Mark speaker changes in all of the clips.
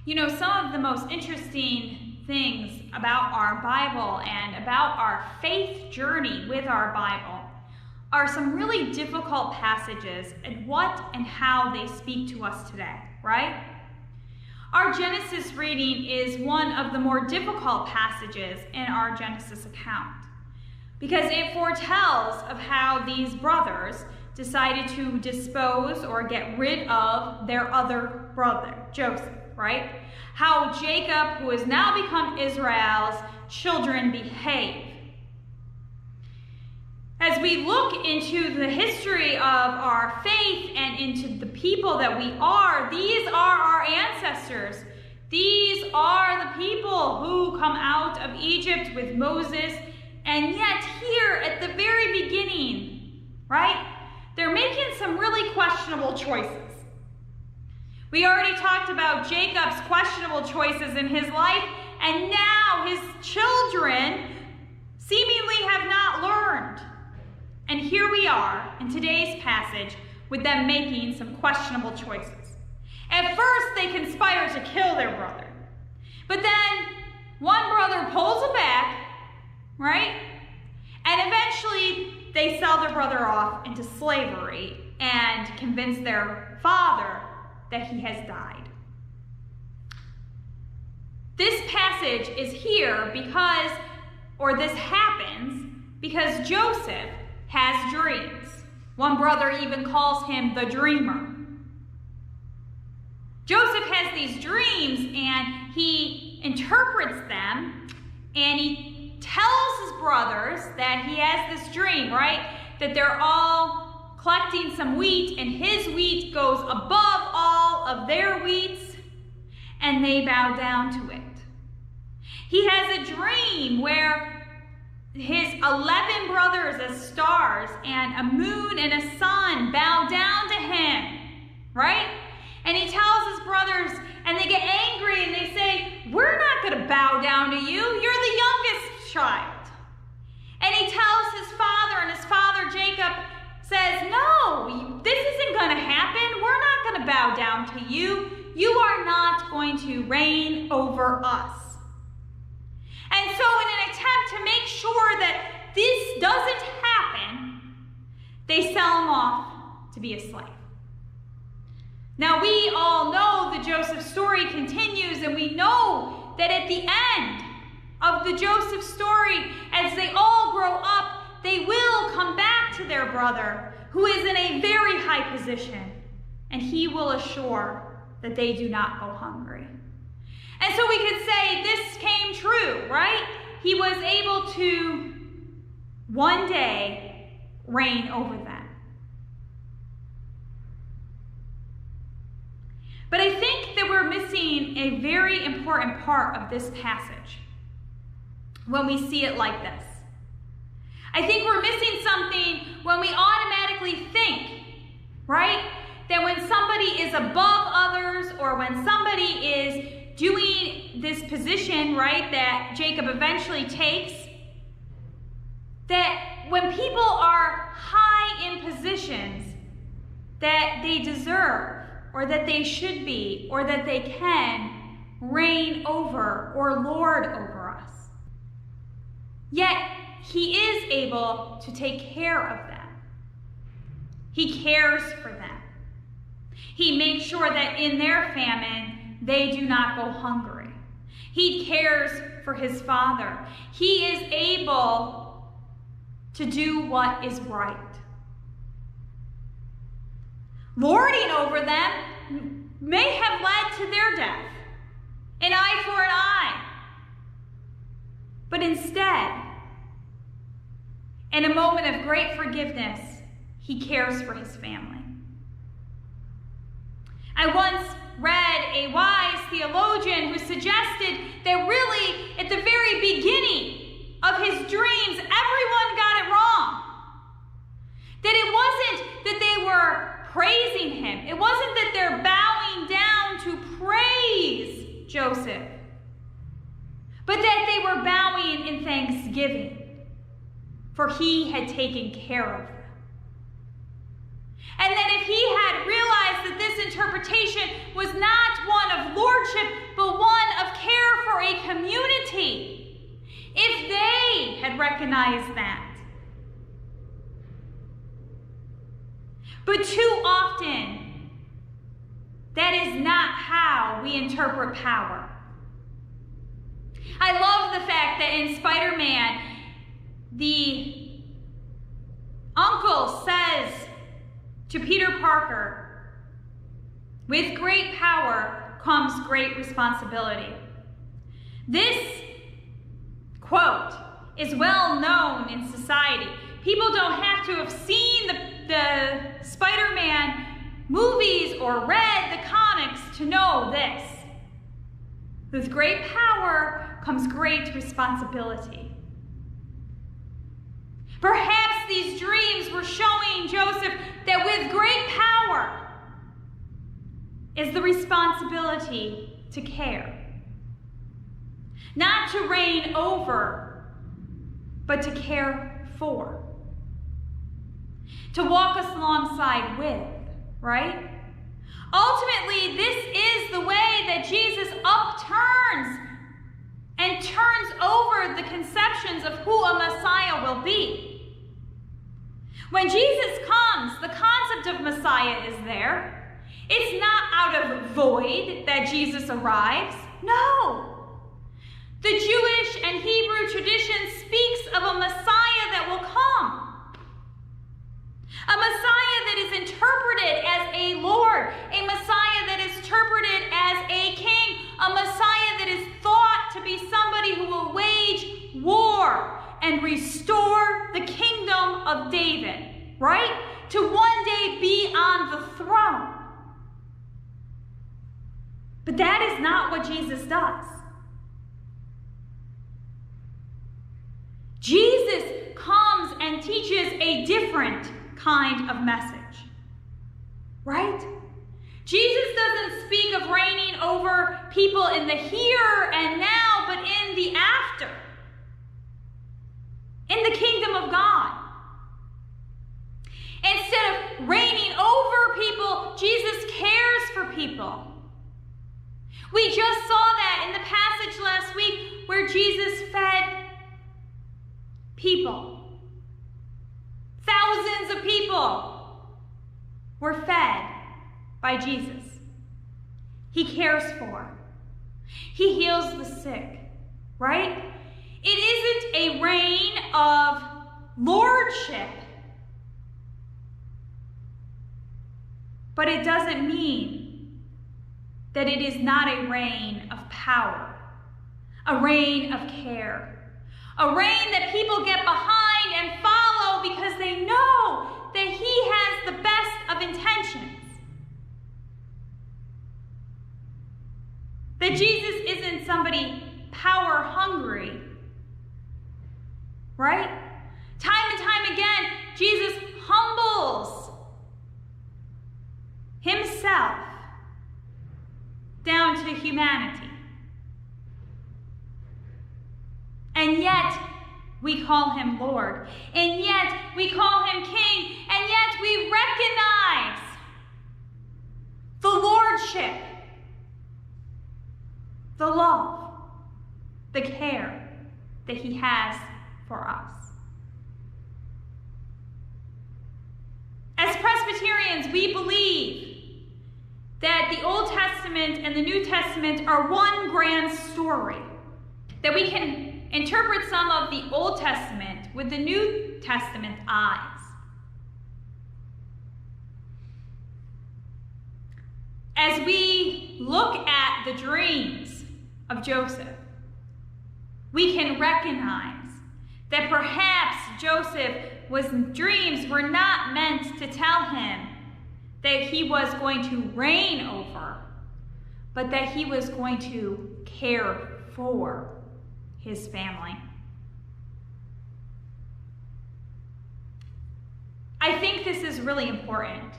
Speaker 1: You know, some of the most interesting things about our Bible and about our faith journey with our Bible are some really difficult passages and what and how they speak to us today, right? Our Genesis reading is one of the more difficult passages in our Genesis account because it foretells of how these brothers decided to dispose or get rid of their other brother, Joseph, right? How Jacob, who has now become Israel's children, behave. As we look into the history of our faith and into the people that we are, these are our ancestors. These are the people who come out of Egypt with Moses. And yet here at the very beginning, right, they're making some really questionable choices. We already talked about Jacob's questionable choices in his life, and now his children seemingly have not learned. And here we are in today's passage with them making some questionable choices. At first, they conspire to kill their brother. But then one brother pulls it back, right? And eventually they sell their brother off into slavery and convince their father that he has died. This passage is here because, or this happens because Joseph has dreams. One brother even calls him the dreamer. Joseph has these dreams and he interprets them and he tells his brothers that he has this dream, right? That they're all collecting some wheat and his wheat goes above all of their wheats and they bow down to it. He has a dream where his 11 brothers as stars and a moon and a sun bow down to him, right? And he tells his brothers, and they get angry and they say, "We're not going to bow down to you. You're the youngest child." And he tells his father, and his father Jacob says, "No, this isn't going to happen. We're not going to bow down to you. You are not going to reign over us." And so in an attempt to make sure that this doesn't happen, they sell him off to be a slave. Now we all know the Joseph story continues, and we know that at the end of the Joseph story, as they all grow up, they will come back to their brother, who is in a very high position, and he will assure that they do not go hungry. And so we could say this came true, right? He was able to one day reign over them. But I think that we're missing a very important part of this passage when we see it like this. I think we're missing something when we automatically think, right? That when somebody is above others or when somebody is doing this position, right, that Jacob eventually takes, that when people are high in positions that they deserve or that they should be or that they can reign over or lord over us. Yet he is able to take care of them. He cares for them. He makes sure that in their famine, they do not go hungry. He cares for his father. He is able to do what is right. Lording over them may have led to their death, an eye for an eye. But instead, in a moment of great forgiveness, he cares for his family. I once read a wise theologian who suggested that really, at the very beginning of his dreams, everyone got it wrong. That it wasn't that they were praising him. It wasn't that they're bowing down to praise Joseph, but that they were bowing in thanksgiving, for he had taken care of them. And that if he had realized that this interpretation was not one of lordship, but but one of care for a community. If they had recognized that. But too often, that is not how we interpret power. I love the fact that in Spider-Man, the uncle says to Peter Parker, with great power comes great responsibility. This quote is well known in society. People don't have to have seen the Spider-Man movies or read the comics to know this. With great power comes great responsibility. Perhaps these dreams were showing Joseph that with great power is the responsibility to care. Not to reign over, but to care for. To walk us alongside with, right? Ultimately, this is the way that Jesus upturns and turns over the conceptions of who a Messiah will be. When Jesus comes, the concept of Messiah is there. It's not out of void that Jesus arrives. No. The Jewish and Hebrew tradition speaks of a Messiah that will come. A Messiah that is interpreted as a Lord, a Messiah that is interpreted as a king, a Messiah that is thought to be somebody who will wage war and restore the kingdom of David, right? To one day be on the throne. But that is not what Jesus does. Jesus comes and teaches a different kind of message, right? Jesus doesn't speak of reigning over people in the here and now, but in the after, in the kingdom of God. Instead of reigning over people, Jesus cares for people. We just saw that in the passage last week where Jesus fed people. Thousands of people were fed by Jesus. He cares for. He heals the sick, right? It isn't a reign of lordship, but it doesn't mean that it is not a reign of power, a reign of care, a reign that people get behind and follow because they know that he has the best of intentions. That Jesus isn't somebody power hungry, right? Time and time again, Jesus humbles himself down to humanity. And yet, we call him Lord. And yet, we call him King. And yet, we recognize the lordship, the love, the care that he has for us. As Presbyterians, we believe that the Old Testament and the New Testament are one grand story, that we can interpret some of the Old Testament with the New Testament eyes. As we look at the dreams of Joseph, we can recognize that perhaps Joseph's dreams were not meant to tell him that he was going to reign over, but that he was going to care for his family. I think this is really important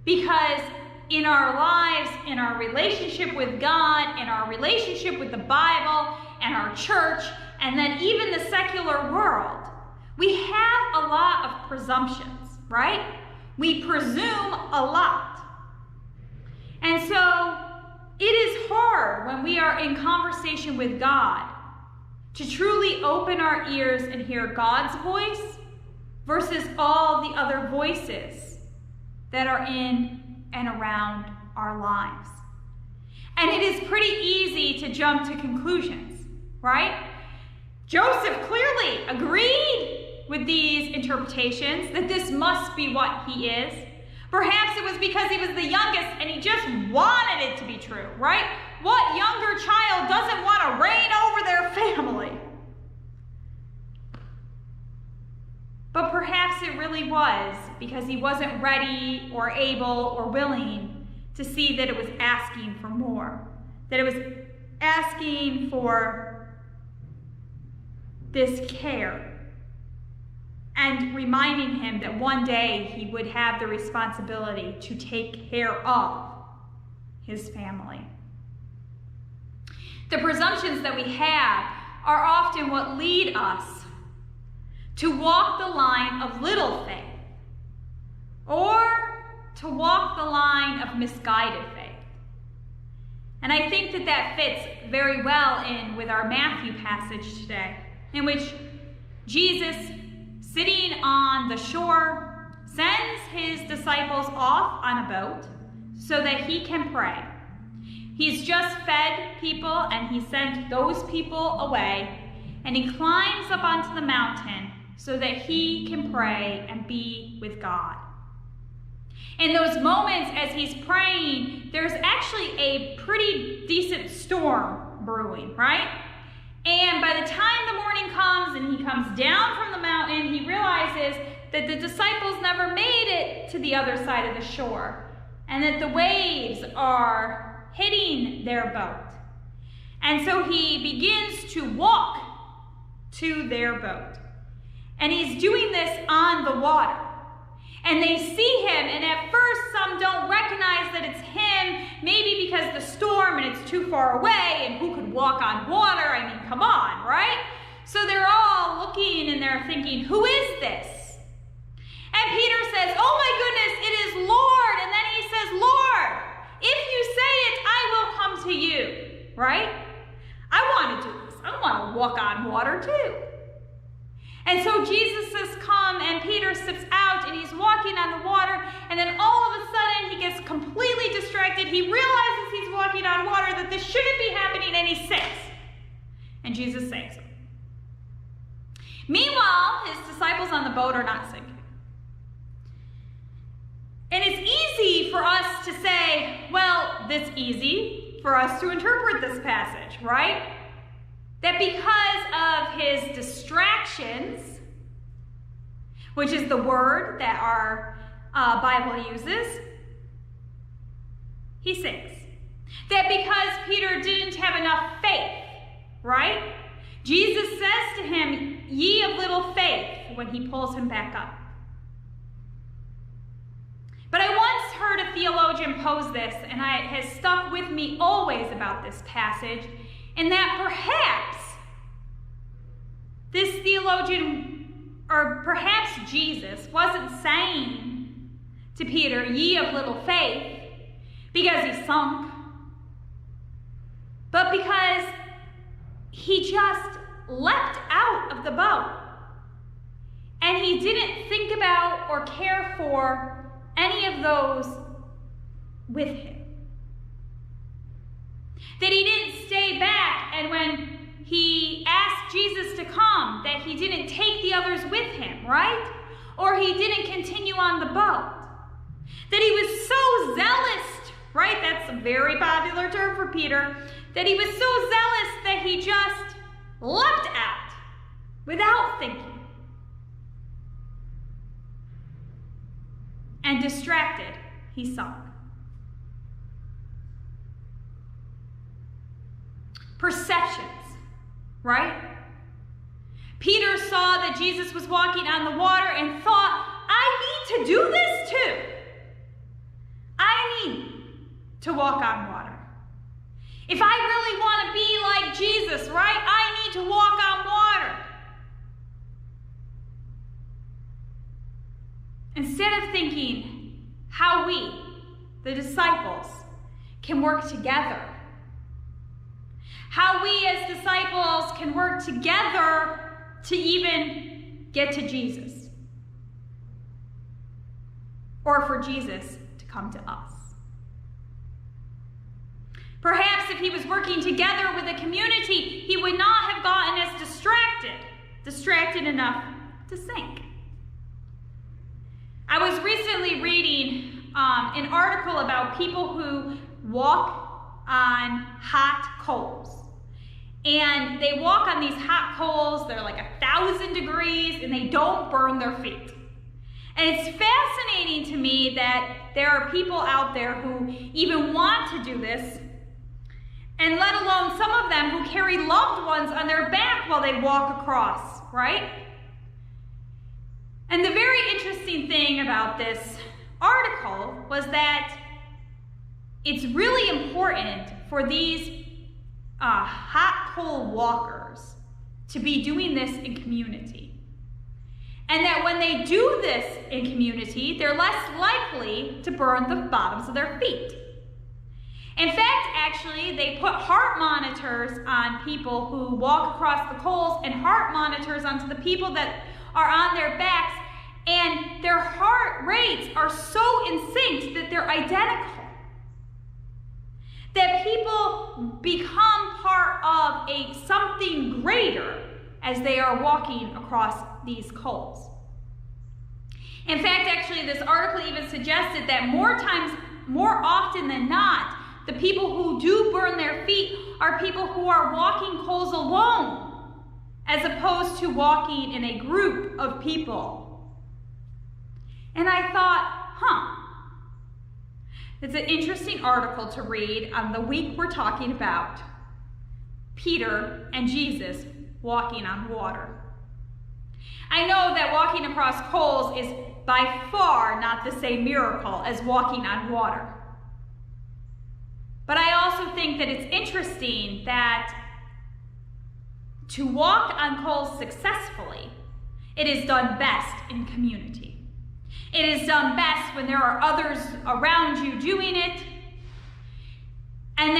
Speaker 1: because in our lives, in our relationship with God, in our relationship with the Bible and our church, and then even the secular world, we have a lot of presumptions, right? We presume a lot. And so it is hard when when we are in conversation with God, to truly open our ears and hear God's voice versus all the other voices that are in and around our lives. And it is pretty easy to jump to conclusions, right? Joseph clearly agreed with these interpretations that this must be what he is. Perhaps it was because he was the youngest and he just wanted it to be true, right? What younger child doesn't want to reign over their family? But perhaps it really was because he wasn't ready or able or willing to see that it was asking for more, that it was asking for this care, and reminding him that one day he would have the responsibility to take care of his family. The presumptions that we have are often what lead us to walk the line of little faith or to walk the line of misguided faith. And I think that that fits very well in with our Matthew passage today, in which Jesus, sitting on the shore, sends his disciples off on a boat so that he can pray. He's just fed people and he sent those people away, and he climbs up onto the mountain so that he can pray and be with God. In those moments as he's praying, there's actually a pretty decent storm brewing, right? And by the time the morning comes and he comes down from the mountain, he realizes that the disciples never made it to the other side of the shore, and that the waves are hitting their boat. And so he begins to walk to their boat. And he's doing this on the water. And they see him, and at first some don't recognize that it's him, maybe because the storm and it's too far away, and who could walk on water? I mean, come on, right? So they're all looking and they're thinking, who is this? And Peter says, oh my goodness, it is Lord. And then he says, Lord, if you say it, I will come to you, right? I want to do this. I want to walk on water too. And so Jesus says, come, and Peter steps out and he's walking on the water, and then all of a sudden he gets completely distracted. He realizes he's walking on water, that this shouldn't be happening, and he sinks. And Jesus saves him. Meanwhile, his disciples on the boat are not sinking. And it's easy for us to say, well, it's easy for us to interpret this passage, right? That because of his distractions, which is the word that our Bible uses, he sinks. That because Peter didn't have enough faith, right? Jesus says to him, ye of little faith, when he pulls him back up. But I once heard a theologian pose this, and it has stuck with me always about this passage, in that perhaps this theologian, or perhaps Jesus, wasn't saying to Peter, ye of little faith, because he sunk, but because he just leapt out of the boat and he didn't think about or care for any of those with him. That he didn't stay back, and when he asked Jesus to come, that he didn't take the others with him, right? Or he didn't continue on the boat. That he was so zealous, right? That's a very popular term for Peter. That he was so zealous that he just leapt out without thinking. And distracted, he sunk. Perceptions, right? Peter saw that Jesus was walking on the water and thought, I need to do this too. I need to walk on water. If I really want to be like Jesus, right, I need to walk on water. Instead of thinking how we, the disciples, can work together How we as disciples can work together to even get to Jesus. Or for Jesus to come to us. Perhaps if he was working together with a community, he would not have gotten as distracted enough to sink. I was recently reading an article about people who walk on hot coals. And they walk on these hot coals, they're like 1,000 degrees, and they don't burn their feet. And it's fascinating to me that there are people out there who even want to do this, and let alone some of them who carry loved ones on their back while they walk across, right? And the very interesting thing about this article was that it's really important for these hot coal walkers to be doing this in community. And that when they do this in community, they're less likely to burn the bottoms of their feet. In fact, actually, they put heart monitors on people who walk across the coals and heart monitors onto the people that are on their backs, and their heart rates are so in sync that they're identical. That people become part of something greater as they are walking across these coals. In fact, actually, this article even suggested that more often than not, the people who do burn their feet are people who are walking coals alone, as opposed to walking in a group of people. And I thought, it's an interesting article to read on the week we're talking about Peter and Jesus walking on water. I know that walking across coals is by far not the same miracle as walking on water. But I also think that it's interesting that to walk on coals successfully, it is done best in community. It is done best when there are others around you doing it. And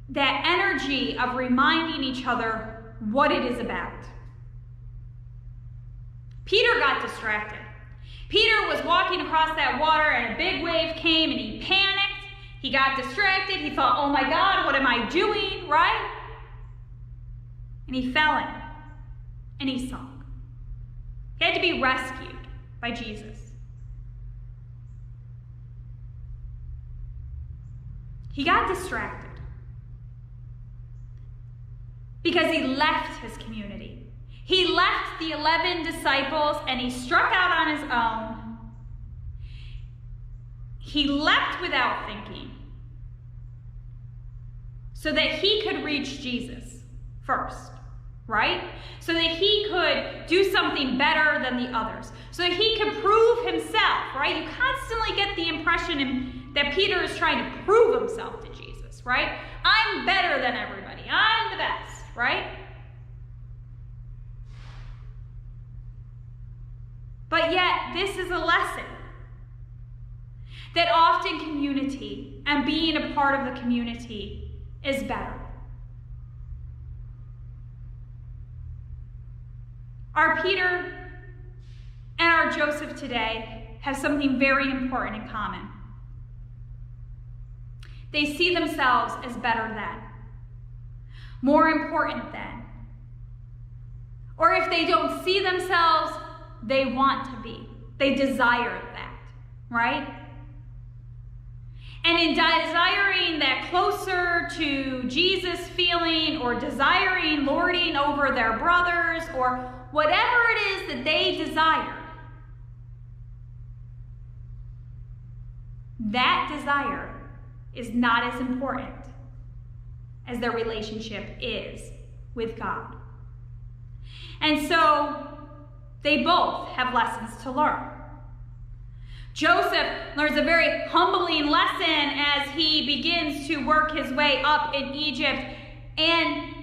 Speaker 1: that energy of reminding each other what it is about. Peter got distracted. Peter was walking across that water and a big wave came and he panicked. He got distracted. He thought, oh my God, what am I doing, right? And he fell in and he sunk. He had to be rescued by Jesus. He got distracted because he left his community. He left the 11 disciples and he struck out on his own. He left without thinking so that he could reach Jesus first, right? So that he could do something better than the others. So that he could prove himself, right? You constantly get the impression that Peter is trying to prove himself to Jesus, right? I'm better than everybody. I'm the best, right? But yet, this is a lesson that often community and being a part of a community is better. Our Peter and our Joseph today have something very important in common. They see themselves as better than, more important than. Or if they don't see themselves, they want to be. They desire that, right? And in desiring that closer to Jesus feeling or desiring lording over their brothers or whatever it is that they desire, that desire is not as important as their relationship is with God. And so they both have lessons to learn. Joseph learns a very humbling lesson as he begins to work his way up in Egypt. And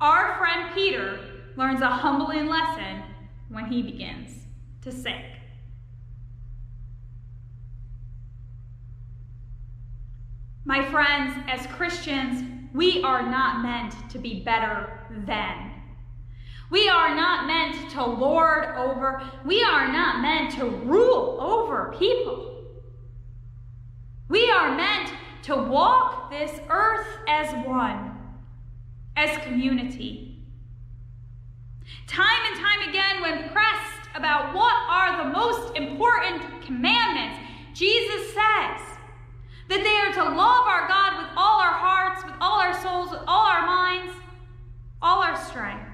Speaker 1: our friend Peter learns a humbling lesson when he begins to sink. My friends, as Christians, we are not meant to be better than. We are not meant to lord over. We are not meant to rule over people. We are meant to walk this earth as one, as community. Time and time again, when pressed about what are the most important commandments, Jesus says that they are to love our God with all our hearts, with all our souls, with all our minds, all our strength,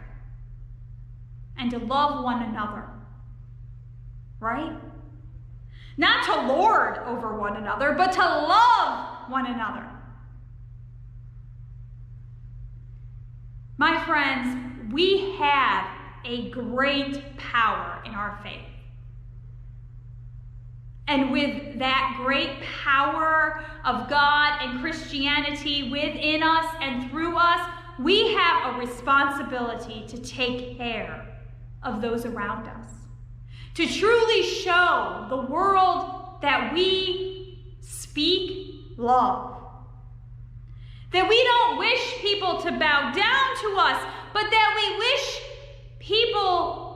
Speaker 1: and to love one another. Right? Not to lord over one another, but to love one another. My friends, we have a great power in our faith. And with that great power of God and Christianity within us and through us, we have a responsibility to take care of those around us, to truly show the world that we speak love, that we don't wish people to bow down to us, but that we wish people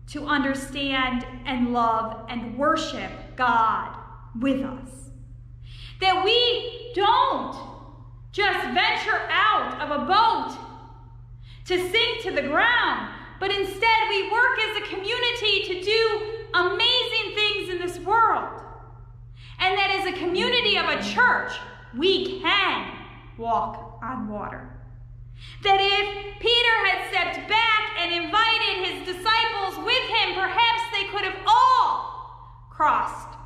Speaker 1: to understand and love and worship God with us. That we don't just venture out of a boat to sink to the ground, but instead we work as a community to do amazing things in this world. And that as a community of a church, we can walk on water. That if Peter had stepped back and invited his disciples with him, perhaps they could have all crossed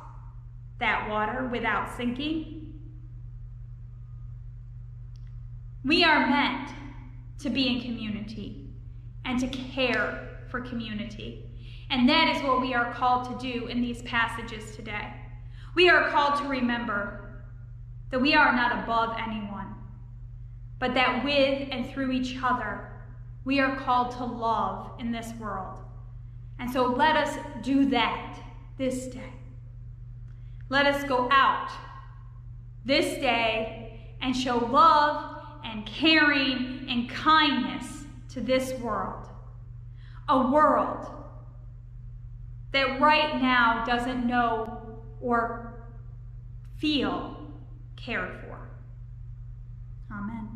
Speaker 1: that water without sinking. We are meant to be in community and to care for community. And that is what we are called to do in these passages today. We are called to remember that we are not above anyone, but that with and through each other, we are called to love in this world. And so let us do that this day. Let us go out this day and show love and caring and kindness to this world. A world that right now doesn't know or feel cared for. Amen.